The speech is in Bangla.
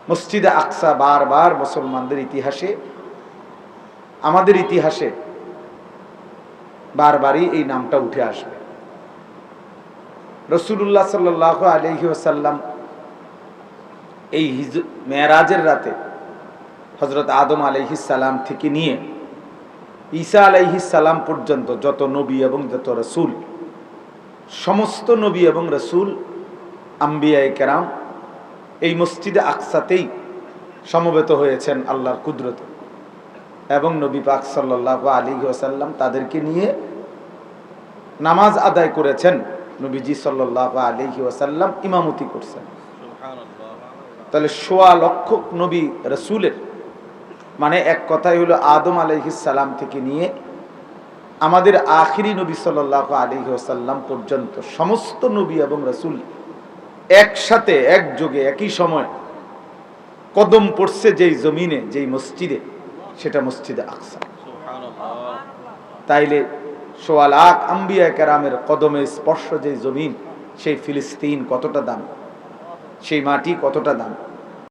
মসজিদে আকসা বারবার মুসলমানদের ইতিহাসে, আমাদের ইতিহাসে বারবারই এই নামটা উঠে আসবে। রাসূলুল্লাহ সাল্লাল্লাহু আলাইহি ওয়াসাল্লাম এই মেরাজের রাতে হযরত আদম আলাইহিস সালাম থেকে নিয়ে ঈসা আলাইহিস সালাম পর্যন্ত যত নবী এবং যত রাসূল, সমস্ত নবী এবং রাসূল, আম্বিয়ায়ে কেরাম এই মসজিদে আকসাতেই সমবেত হয়েছেন আল্লাহর কুদরতে। এবং নবী পাক সাল্লাল্লাহু আলাইহি ওয়াসাল্লাম তাদেরকে নিয়ে নামাজ আদায় করেছেন। নবীজি সাল্লাল্লাহু আলাইহি ওয়াসাল্লাম ইমামতি করছেন। তাহলে ১.৫ লক্ষ নবী রাসূলের, মানে এক কথাই হলো আদম আলাইহিস সালাম থেকে নিয়ে আমাদের আখিরি নবী সাল্লাল্লাহু আলাইহি ওয়াসাল্লাম পর্যন্ত সমস্ত নবী এবং রাসূল একসাথে একযোগে একই সময় কদম পড়ছে যেই জমিনে, যেই মসজিদে, সেটা মসজিদে আকসা। তাইলে ১.৫ লাখ আম্বিয়া কেরামের কদমে স্পর্শ যেই জমিন, সেই ফিলিস্তিন কতটা দাম, সেই মাটি কতটা দাম।